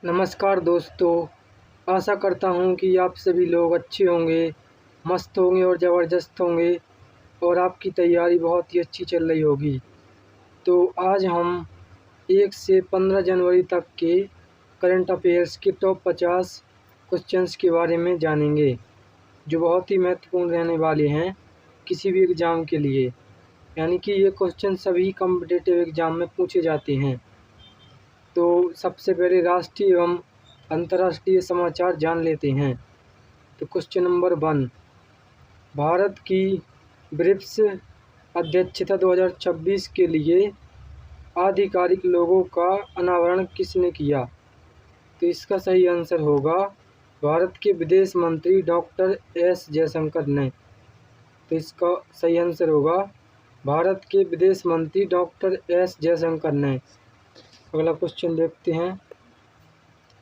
नमस्कार दोस्तों। आशा करता हूँ कि आप सभी लोग अच्छे होंगे, मस्त होंगे और ज़बरदस्त होंगे और आपकी तैयारी बहुत ही अच्छी चल रही होगी। तो आज हम 1 से 15 जनवरी तक के करंट अफेयर्स के टॉप 50 क्वेश्चंस के बारे में जानेंगे, जो बहुत ही महत्वपूर्ण रहने वाले हैं किसी भी एग्ज़ाम के लिए। यानी कि ये क्वेश्चन सभी कॉम्पिटिटिव एग्ज़ाम में पूछे जाते हैं। तो सबसे पहले राष्ट्रीय एवं अंतर्राष्ट्रीय समाचार जान लेते हैं। तो क्वेश्चन नंबर 1, भारत की ब्रिक्स अध्यक्षता 2026 के लिए आधिकारिक लोगों का अनावरण किसने किया? तो इसका सही आंसर होगा भारत के विदेश मंत्री डॉक्टर एस जयशंकर ने। तो इसका सही आंसर होगा भारत के विदेश मंत्री डॉक्टर एस जयशंकर ने। अगला क्वेश्चन देखते हैं।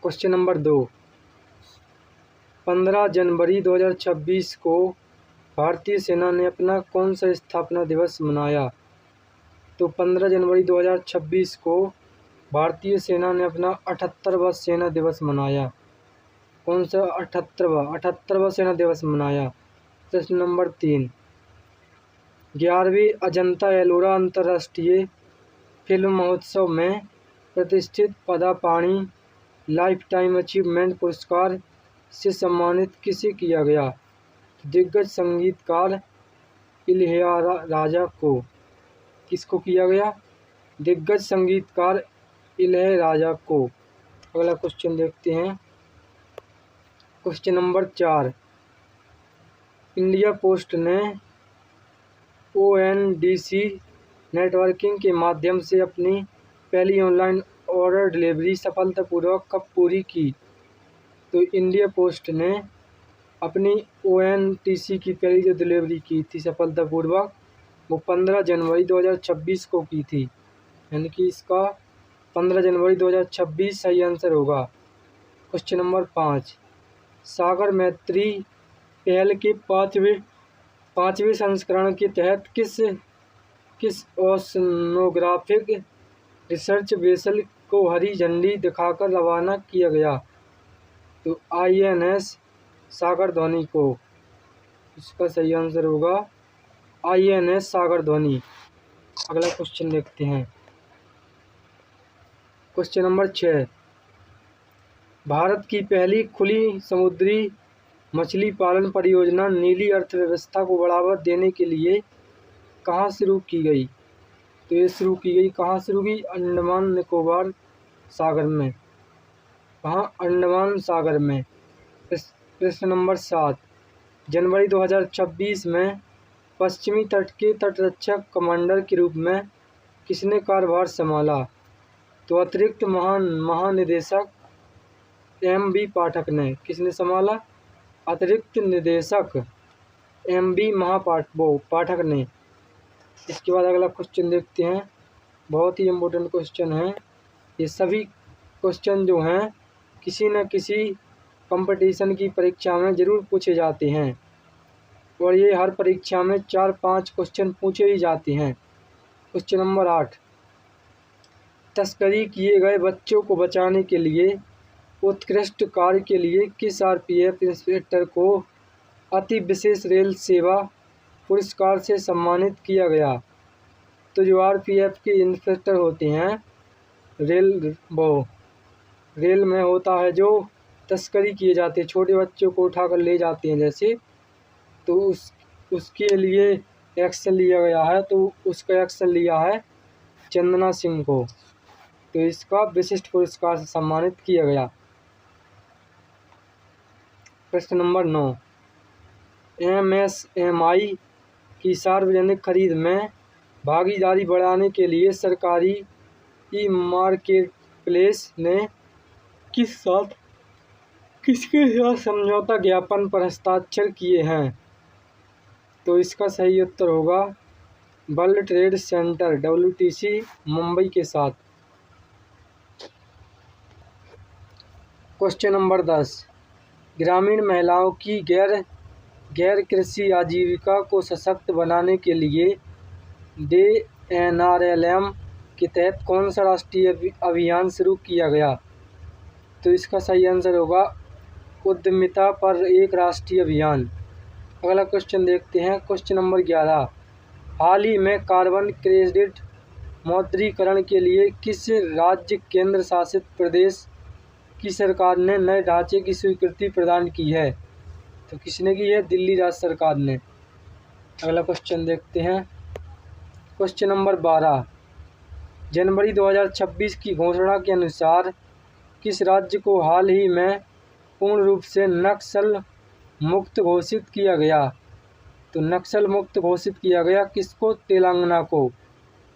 क्वेश्चन नंबर 2, 15 जनवरी 2026 को भारतीय सेना ने अपना कौन सा स्थापना दिवस मनाया? तो 15 जनवरी 2026 को भारतीय सेना ने अपना 78वां सेना दिवस मनाया। कौन सा 78वां सेना दिवस मनाया? प्रश्न नंबर 3, 11वें अजंता एलोरा अंतर्राष्ट्रीय फिल्म महोत्सव में प्रतिष्ठित पदापाणी लाइफ टाइम अचीवमेंट पुरस्कार से सम्मानित किसे किया गया? दिग्गज संगीतकार इलैयाराजा को। किसको किया गया? दिग्गज संगीतकार इलैयाराजा को। अगला क्वेश्चन देखते हैं। क्वेश्चन नंबर 4, इंडिया पोस्ट ने ONDC नेटवर्किंग के माध्यम से अपनी पहली ऑनलाइन ऑर्डर डिलीवरी सफलतापूर्वक कब पूरी की? तो इंडिया पोस्ट ने अपनी ONDC की पहली जो डिलीवरी की थी सफलतापूर्वक, वो 15 जनवरी 2026 को की थी। यानी कि इसका 15 जनवरी 2026 सही आंसर होगा। क्वेश्चन नंबर 5, सागर मैत्री पहल के पाँचवें संस्करण के तहत किस ओशनोग्राफिक रिसर्च वेसल को हरी झंडी दिखाकर रवाना किया गया? तो INS सागरधोनी को। इसका सही आंसर होगा INS सागरधोनी। अगला क्वेश्चन देखते हैं। क्वेश्चन नंबर 6, भारत की पहली खुली समुद्री मछली पालन परियोजना नीली अर्थव्यवस्था को बढ़ावा देने के लिए कहाँ शुरू की गई? तो ये शुरू की गई कहाँ शुरू की? अंडमान निकोबार सागर में। कहाँ? अंडमान सागर में। प्रश्न नंबर 7, जनवरी 2026 में पश्चिमी तट के तटरक्षक कमांडर के रूप में किसने कार्यभार संभाला? तो अतिरिक्त महानिदेशक MB पाठक ने। किसने संभाला? अतिरिक्त निदेशक MB पाठक ने। इसके बाद अगला क्वेश्चन देखते हैं। बहुत ही इम्पोर्टेंट क्वेश्चन है। ये सभी क्वेश्चन जो हैं किसी न किसी कंपटीशन की परीक्षा में ज़रूर पूछे जाते हैं और ये हर परीक्षा में 4-5 क्वेश्चन पूछे ही जाते हैं। क्वेश्चन नंबर 8, तस्करी किए गए बच्चों को बचाने के लिए उत्कृष्ट कार्य के लिए किस RPF इंस्पेक्टर को अति विशेष रेल सेवा पुरस्कार से सम्मानित किया गया? तो जो RPF के इंस्पेक्टर होते हैं, रेल में होता है जो तस्करी किए जाते हैं, छोटे बच्चों को उठाकर ले जाते हैं जैसे, तो उसके लिए एक्शन लिया गया है। तो उसका एक्शन लिया है चंदना सिंह को। तो इसका विशिष्ट पुरस्कार से सम्मानित किया गया। प्रश्न नंबर 9, MSMI की सार्वजनिक खरीद में भागीदारी बढ़ाने के लिए सरकारी ई-मार्केट प्लेस ने किसके साथ समझौता ज्ञापन पर हस्ताक्षर किए हैं? तो इसका सही उत्तर होगा world trade centre WTC Mumbai के साथ। क्वेश्चन नंबर 10, ग्रामीण महिलाओं की गैर कृषि आजीविका को सशक्त बनाने के लिए DNRLM के तहत कौन सा राष्ट्रीय अभियान शुरू किया गया? तो इसका सही आंसर होगा उद्यमिता पर एक राष्ट्रीय अभियान। अगला क्वेश्चन देखते हैं, क्वेश्चन नंबर 11। हाल ही में कार्बन क्रेडिट मौद्रीकरण के लिए किस राज्य केंद्र शासित प्रदेश की सरकार ने नए ढांचे की स्वीकृति प्रदान की है? तो किसने की है? दिल्ली राज्य सरकार ने। अगला क्वेश्चन देखते हैं, क्वेश्चन नंबर 12। जनवरी 2026 की घोषणा के अनुसार किस राज्य को हाल ही में पूर्ण रूप से नक्सल मुक्त घोषित किया गया? तो नक्सल मुक्त घोषित किया गया किसको? तेलंगाना को।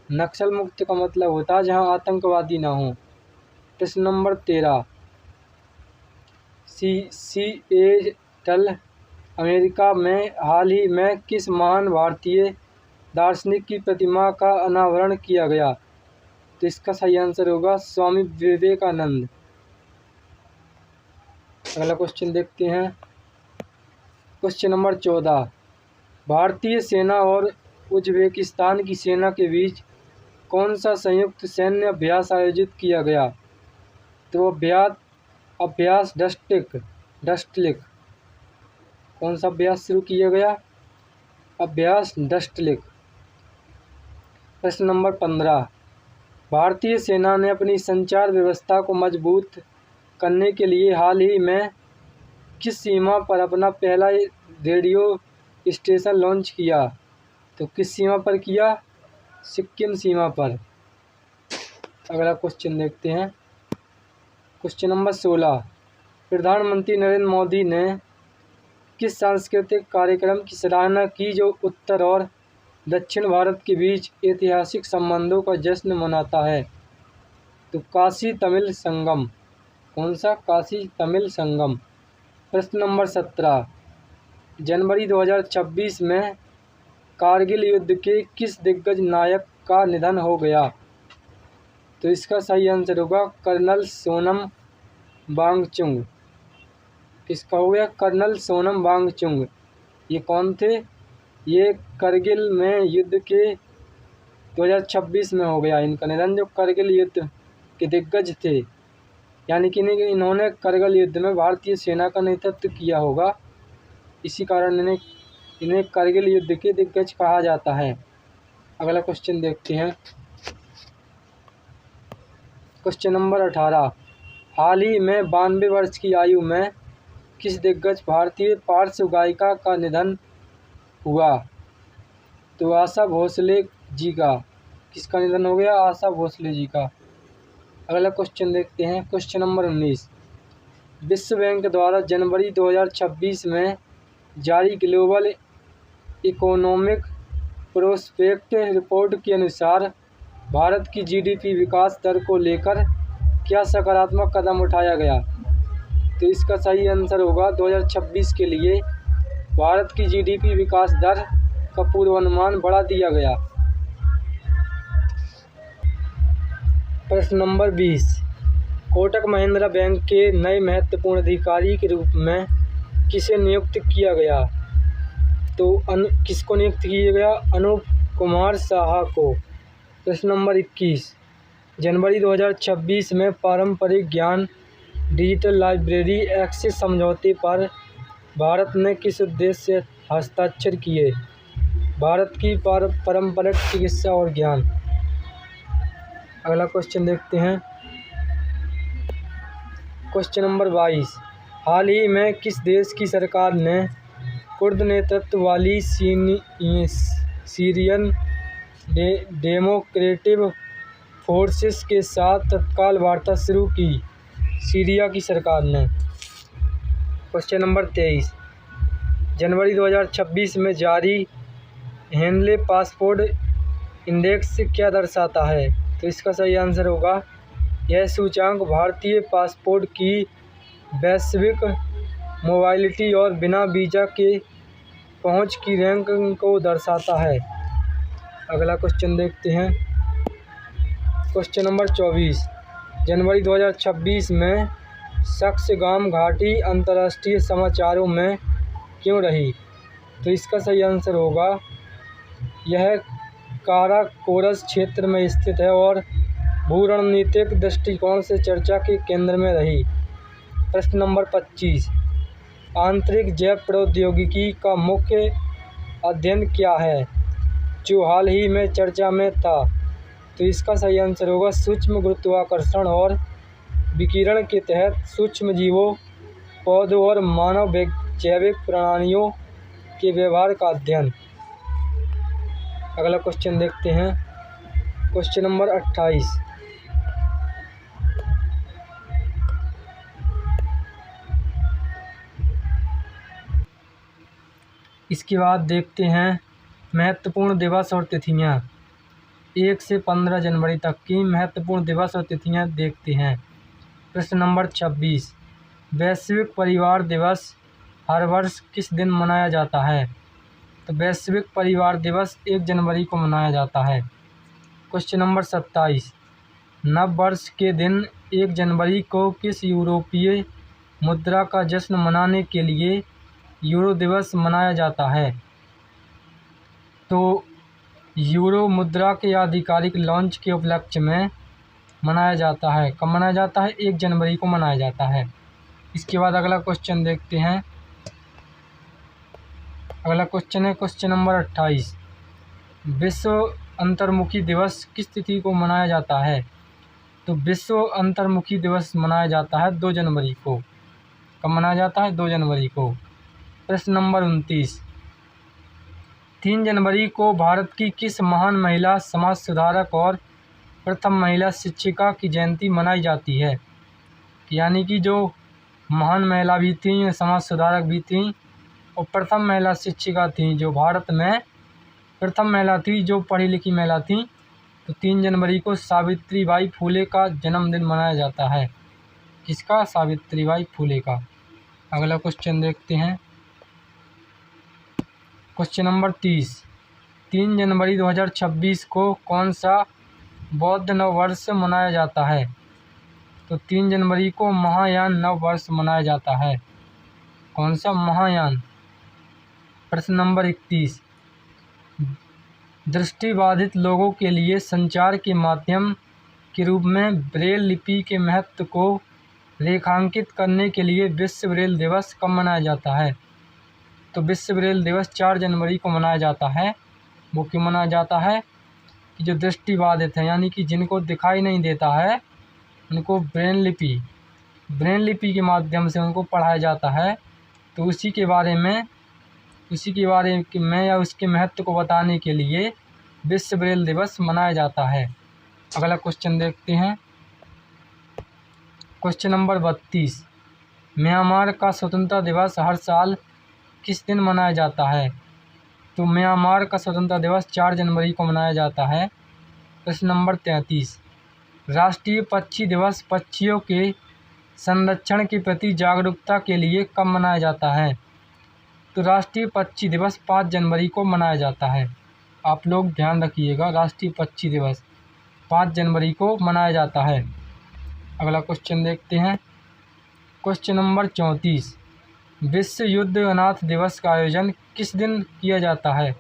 नक्सल मुक्त का मतलब होता है जहां आतंकवादी ना हो। प्रश्न नंबर 13। सिएटल अमेरिका में हाल ही में किस महान भारतीय दार्शनिक की प्रतिमा का अनावरण किया गया? तो इसका सही आंसर होगा स्वामी विवेकानंद। अगला क्वेश्चन देखते हैं, क्वेश्चन नंबर 14। भारतीय सेना और उज्बेकिस्तान की सेना के बीच कौन सा संयुक्त सैन्य अभ्यास आयोजित किया गया? तो अभ्यास डस्टलिक। कौन सा अभ्यास शुरू किया गया? अभ्यास डस्टलिक। प्रश्न नंबर 15। भारतीय सेना ने अपनी संचार व्यवस्था को मजबूत करने के लिए हाल ही में किस सीमा पर अपना पहला रेडियो स्टेशन लॉन्च किया? तो किस सीमा पर किया? सिक्किम सीमा पर। अगला क्वेश्चन देखते हैं, क्वेश्चन नंबर 16। प्रधानमंत्री नरेंद्र मोदी ने किस सांस्कृतिक कार्यक्रम की सराहना की जो उत्तर और दक्षिण भारत के बीच ऐतिहासिक संबंधों का जश्न मनाता है? तो काशी तमिल संगम। कौन सा? काशी तमिल संगम। प्रश्न नंबर 17। जनवरी 2026 में कारगिल युद्ध के किस दिग्गज नायक का निधन हो गया? तो इसका सही आंसर होगा कर्नल सोनम वांगचुक। किसका हो गया? कर्नल सोनम वांगचुक। ये कौन थे? ये करगिल में युद्ध के 2026 में हो गया इनका निधन, जो करगिल युद्ध के दिग्गज थे। यानी कि इन्होंने करगिल युद्ध में भारतीय सेना का नेतृत्व किया होगा, इसी कारण इन्हें करगिल युद्ध के दिग्गज कहा जाता है। अगला क्वेश्चन देखते हैं, क्वेश्चन नंबर 18। हाल ही में 92 वर्ष की आयु में किस दिग्गज भारतीय पार्श्व गायिका का निधन हुआ? तो आशा भोसले जी का। किसका निधन हो गया? आशा भोसले जी का। अगला क्वेश्चन देखते हैं, क्वेश्चन नंबर 19। विश्व बैंक द्वारा जनवरी 2026 में जारी ग्लोबल इकोनॉमिक प्रोस्पेक्ट रिपोर्ट के अनुसार भारत की जीडीपी विकास दर को लेकर क्या सकारात्मक कदम उठाया गया? तो इसका सही आंसर होगा 2026 के लिए भारत की जीडीपी विकास दर का पूर्वानुमान बढ़ा दिया गया। प्रश्न नंबर 20। कोटक महिंद्रा बैंक के नए महत्वपूर्ण अधिकारी के रूप में किसे नियुक्त किया गया? तो किसको नियुक्त किया गया? अनूप कुमार साहा को। प्रश्न नंबर 21। जनवरी 2026 में पारंपरिक ज्ञान डिजिटल लाइब्रेरी एक्सेस समझौते पर भारत ने किस उद्देश्य से हस्ताक्षर किए? भारत की पारंपरिक चिकित्सा और ज्ञान। अगला क्वेश्चन देखते हैं, क्वेश्चन नंबर 22। हाल ही में किस देश की सरकार ने कुर्द नेतृत्व वाली सीरियन डेमोक्रेटिक फोर्सेस के साथ तत्काल वार्ता शुरू की? सीरिया की सरकार ने। Question number 23। जनवरी 2026 में जारी हेनले पासपोर्ट इंडेक्स क्या दर्शाता है? तो इसका सही आंसर होगा, यह सूचकांक भारतीय पासपोर्ट की वैश्विक मोबाइलिटी और बिना वीज़ा के पहुंच की रैंकिंग को दर्शाता है। अगला क्वेश्चन देखते हैं, क्वेश्चन नंबर 24। जनवरी 2026 में सक्सेगाम घाटी अंतर्राष्ट्रीय समाचारों में क्यों रही? तो इसका सही आंसर होगा, यह काराकोरस क्षेत्र में स्थित है और भू रणनीतिक दृष्टिकोण से चर्चा के केंद्र में रही। प्रश्न नंबर 25, आंतरिक जैव प्रौद्योगिकी का मुख्य अध्ययन क्या है, जो हाल ही में चर्चा में था। तो इसका सही आंसर होगा सूक्ष्म गुरुत्वाकर्षण और विकिरण के तहत सूक्ष्म जीवों, पौधों और मानव जैविक प्रणालियों के व्यवहार का अध्ययन। अगला क्वेश्चन देखते हैं, क्वेश्चन नंबर 28, इसके बाद देखते हैं महत्वपूर्ण दिवस और तिथियां। 1 से 15 जनवरी तक की महत्वपूर्ण दिवस और तिथियां देखते हैं। प्रश्न नंबर 26, वैश्विक परिवार दिवस हर वर्ष किस दिन मनाया जाता है। तो वैश्विक परिवार दिवस 1 जनवरी को मनाया जाता है। क्वेश्चन नंबर 27, नव वर्ष के दिन 1 जनवरी को किस यूरोपीय मुद्रा का जश्न मनाने के लिए यूरो दिवस मनाया जाता है। तो यूरो मुद्रा के आधिकारिक लॉन्च के उपलक्ष्य में मनाया जाता है। कब मनाया जाता है, 1 जनवरी को मनाया जाता है। इसके बाद अगला क्वेश्चन देखते हैं। अगला क्वेश्चन है क्वेश्चन नंबर 28, विश्व अंतर्मुखी दिवस किस तिथि को मनाया जाता है। तो विश्व अंतर्मुखी दिवस मनाया जाता है 2 जनवरी को। कब मनाया जाता है, 2 जनवरी को। प्रश्न नंबर 29, 3 जनवरी को भारत की किस महान महिला समाज सुधारक और प्रथम महिला शिक्षिका की जयंती मनाई जाती है। यानी कि जो महान महिला भी थी, समाज सुधारक भी थी और प्रथम महिला शिक्षिका थी, जो भारत में प्रथम महिला थी, जो पढ़ी लिखी महिला थी। तो 3 जनवरी को सावित्रीबाई फुले का जन्मदिन मनाया जाता है। किसका, सावित्रीबाई फुले का। अगला क्वेश्चन देखते हैं, क्वेश्चन नंबर 30, 3 जनवरी 2026 को कौन सा बौद्ध नव वर्ष मनाया जाता है। तो 3 जनवरी को महायान नव वर्ष मनाया जाता है। कौन सा, महायान। प्रश्न नंबर 31, दृष्टिबाधित लोगों के लिए संचार के माध्यम के रूप में ब्रेल लिपि के महत्व को रेखांकित करने के लिए विश्व ब्रेल दिवस कब मनाया जाता है। तो विश्व ब्रेल दिवस 4 जनवरी को मनाया जाता है। वो क्यों मनाया जाता है कि जो दृष्टिबाधित है, यानी कि जिनको दिखाई नहीं देता है, उनको ब्रेल लिपि के माध्यम से उनको पढ़ाया जाता है। तो उसी के बारे में या उसके महत्व को बताने के लिए विश्व ब्रेल दिवस मनाया जाता है। अगला क्वेश्चन देखते हैं, क्वेश्चन नंबर 32, म्यांमार का स्वतंत्रता दिवस हर साल किस दिन मनाया जाता है। तो म्यांमार का स्वतंत्रता दिवस 4 जनवरी को मनाया जाता है। प्रश्न नंबर 33, राष्ट्रीय पक्षी दिवस पक्षियों के संरक्षण के प्रति जागरूकता के लिए कब मनाया जाता है। तो राष्ट्रीय पक्षी दिवस 5 जनवरी को मनाया जाता है। आप लोग ध्यान रखिएगा, राष्ट्रीय पक्षी दिवस 5 जनवरी को मनाया जाता है। अगला क्वेश्चन देखते हैं, क्वेश्चन नंबर 34, विश्व युद्ध अनाथ दिवस का आयोजन किस दिन किया जाता है।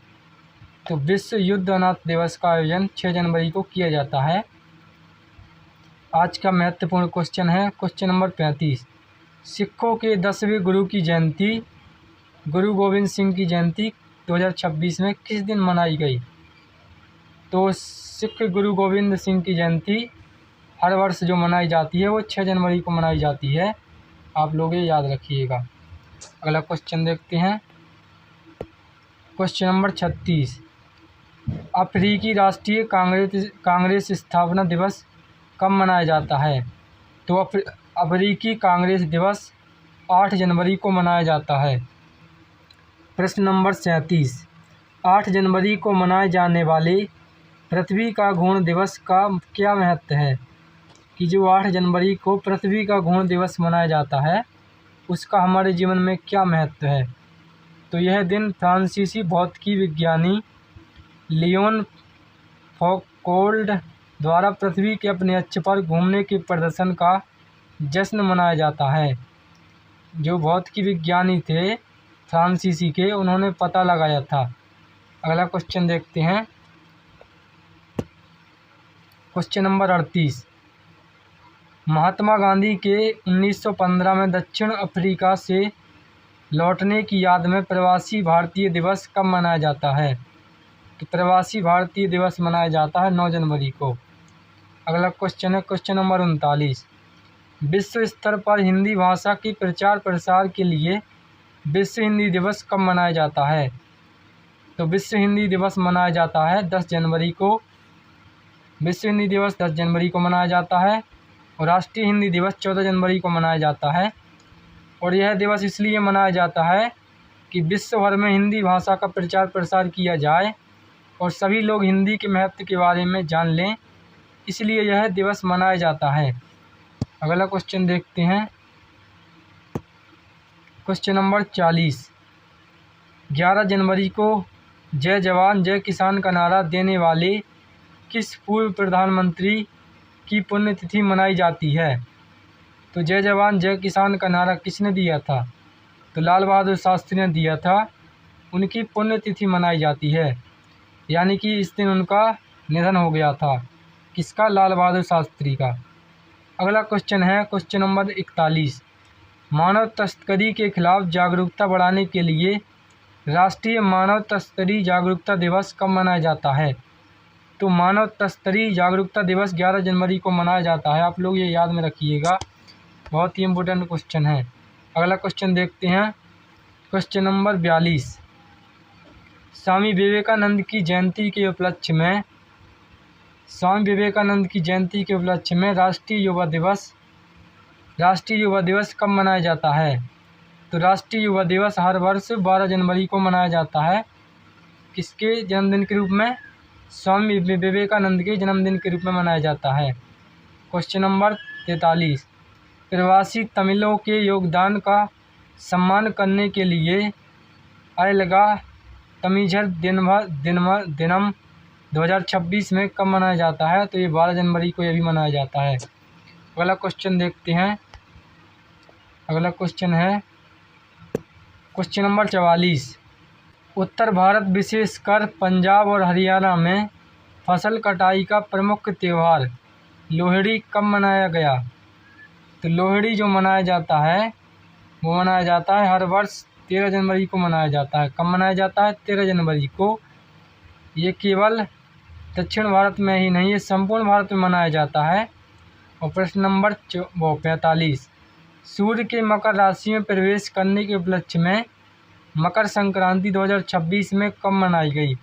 तो विश्व युद्ध अनाथ दिवस का आयोजन 6 जनवरी को किया जाता है। आज का महत्वपूर्ण क्वेश्चन है क्वेश्चन नंबर 35, सिखों के 10वें गुरु की जयंती, गुरु गोविंद सिंह की जयंती 2026 में किस दिन मनाई गई। तो सिख गुरु गोविंद सिंह की जयंती हर वर्ष जो मनाई जाती है वो 6 जनवरी को मनाई जाती है। आप लोग ये याद रखिएगा। अगला क्वेश्चन देखते हैं, क्वेश्चन नंबर 36, अफ्रीकी राष्ट्रीय कांग्रेस स्थापना दिवस कब मनाया जाता है। तो अफ्रीकी कांग्रेस दिवस 8 जनवरी को मनाया जाता है। प्रश्न नंबर 37, 8 जनवरी को मनाए जाने वाले पृथ्वी का घूर्ण दिवस का क्या महत्व है। कि जो 8 जनवरी को पृथ्वी का घूर्ण दिवस मनाया जाता है, उसका हमारे जीवन में क्या महत्व है। तो यह दिन फ्रांसीसी भौतिकी विज्ञानी लियोन फौकौल्ट द्वारा पृथ्वी के अपने अक्ष पर घूमने के प्रदर्शन का जश्न मनाया जाता है। जो भौतिकी विज्ञानी थे फ्रांसीसी के, उन्होंने पता लगाया था। अगला क्वेश्चन देखते हैं, क्वेश्चन नंबर 38, महात्मा गांधी के 1915 में दक्षिण अफ्रीका से लौटने की याद में प्रवासी भारतीय दिवस कब मनाया जाता है? तो प्रवासी भारतीय दिवस मनाया जाता है 9 जनवरी को। अगला क्वेश्चन है क्वेश्चन नंबर 39। विश्व स्तर पर हिंदी भाषा के प्रचार प्रसार के लिए विश्व हिंदी दिवस कब मनाया जाता है? तो विश्व हिंदी दिवस मनाया जाता है 10 जनवरी को। विश्व हिंदी दिवस 10 जनवरी को मनाया जाता है और राष्ट्रीय हिंदी दिवस 14 जनवरी को मनाया जाता है। और यह दिवस इसलिए मनाया जाता है कि विश्व भर में हिंदी भाषा का प्रचार प्रसार किया जाए और सभी लोग हिंदी के महत्व के बारे में जान लें, इसलिए यह दिवस मनाया जाता है। अगला क्वेश्चन देखते हैं क्वेश्चन नंबर 40। 11 जनवरी को जय जवान जय किसान का नारा देने वाले किस पूर्व प्रधानमंत्री की पुण्यतिथि मनाई जाती है? तो जय जवान जय किसान का नारा किसने दिया था? तो लाल बहादुर शास्त्री ने दिया था। उनकी पुण्यतिथि मनाई जाती है, यानी कि इस दिन उनका निधन हो गया था। किसका? लाल बहादुर शास्त्री का। अगला क्वेश्चन है क्वेश्चन नंबर 41। मानव तस्करी के खिलाफ जागरूकता बढ़ाने के लिए राष्ट्रीय मानव तस्करी जागरूकता दिवस कब मनाया जाता है? तो मानव तस्करी जागरूकता दिवस 11 जनवरी को मनाया जाता है। आप लोग ये याद में रखिएगा, बहुत ही इम्पोर्टेंट क्वेश्चन है। अगला क्वेश्चन देखते हैं क्वेश्चन नंबर 42। स्वामी विवेकानंद की जयंती के उपलक्ष्य में राष्ट्रीय युवा दिवस कब मनाया जाता है? तो राष्ट्रीय युवा दिवस हर वर्ष 12 जनवरी को मनाया जाता है। किसके जन्मदिन के रूप में? स्वामी विवेकानंद के जन्मदिन के रूप में मनाया जाता है। Question number 43। प्रवासी तमिलों के योगदान का सम्मान करने के लिए अयलगा तमिझर दिनम 2026 में कब मनाया जाता है? तो ये 12 जनवरी को यह भी मनाया जाता है। अगला क्वेश्चन देखते हैं। अगला क्वेश्चन है क्वेश्चन नंबर 44। उत्तर भारत विशेषकर पंजाब और हरियाणा में फसल कटाई का प्रमुख त्यौहार लोहड़ी कब मनाया गया? तो लोहड़ी जो मनाया जाता है वो मनाया जाता है हर वर्ष 13 जनवरी को मनाया जाता है। कब मनाया जाता है? 13 जनवरी को। ये केवल दक्षिण भारत में ही नहीं, ये संपूर्ण भारत में मनाया जाता है। और प्रश्न नंबर 45। सूर्य के मकर राशि में प्रवेश करने के उपलक्ष्य में मकर संक्रांति 2026 में कब मनाई गई?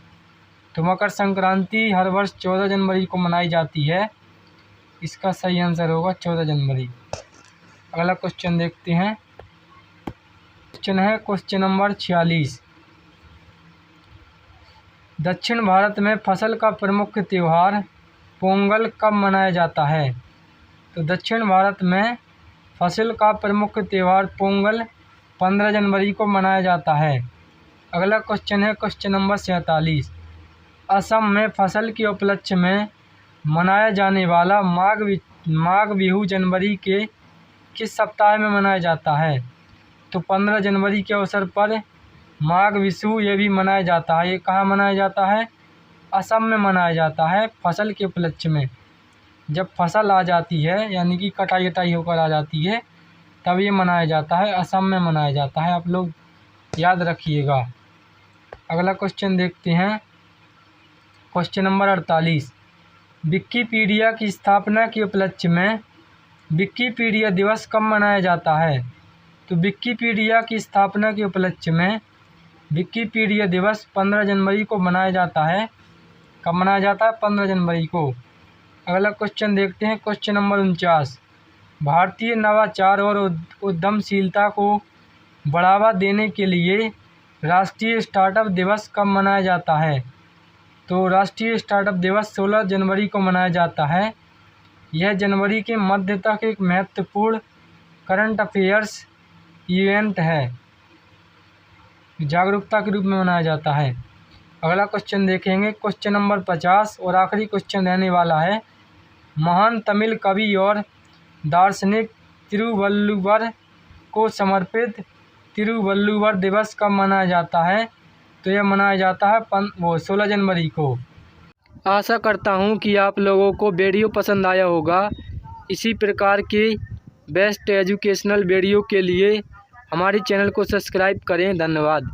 तो मकर संक्रांति हर वर्ष 14 जनवरी को मनाई जाती है। इसका सही आंसर होगा 14 जनवरी। अगला क्वेश्चन देखते हैं। क्वेश्चन है क्वेश्चन नंबर 46। दक्षिण भारत में फसल का प्रमुख त्यौहार पोंगल कब मनाया जाता है? तो दक्षिण भारत में फसल का प्रमुख त्यौहार पोंगल 15 जनवरी को मनाया जाता है। अगला क्वेश्चन है क्वेश्चन नंबर 47। असम में फसल के उपलक्ष्य में मनाया जाने वाला माघ बिहू जनवरी के किस सप्ताह में मनाया जाता है? तो 15 जनवरी के अवसर पर माघ बिहू ये भी मनाया जाता है। ये कहाँ मनाया जाता है? असम में मनाया जाता है फसल के उपलक्ष्य में। जब फसल आ जाती है, यानी कि कटाई होकर आ जाती है, तब ये मनाया जाता है, असम में मनाया जाता है। आप लोग याद रखिएगा। अगला क्वेश्चन देखते हैं क्वेश्चन नंबर 48। विकिपीडिया की स्थापना के उपलक्ष्य में विकिपीडिया दिवस कब मनाया जाता है? तो विकिपीडिया की स्थापना के उपलक्ष्य में विकिपीडिया दिवस 15 जनवरी को मनाया जाता है। कब मनाया जाता है? 15 जनवरी को। अगला क्वेश्चन देखते हैं क्वेश्चन नंबर 49। भारतीय नवाचार और उद्यमशीलता को बढ़ावा देने के लिए राष्ट्रीय स्टार्टअप दिवस कब मनाया जाता है? तो राष्ट्रीय स्टार्टअप दिवस 16 जनवरी को मनाया जाता है। यह जनवरी के मध्य तक एक महत्वपूर्ण करंट अफेयर्स इवेंट है, जागरूकता के रूप में मनाया जाता है। अगला क्वेश्चन देखेंगे क्वेश्चन नंबर 50 और आखिरी क्वेश्चन रहने वाला है। महान तमिल कवि और दार्शनिक तिरुवल्लुवर को समर्पित तिरुवल्लुवर दिवस कब मनाया जाता है? तो यह मनाया जाता है 16 जनवरी को। आशा करता हूँ कि आप लोगों को वीडियो पसंद आया होगा। इसी प्रकार के बेस्ट एजुकेशनल वीडियो के लिए हमारे चैनल को सब्सक्राइब करें। धन्यवाद।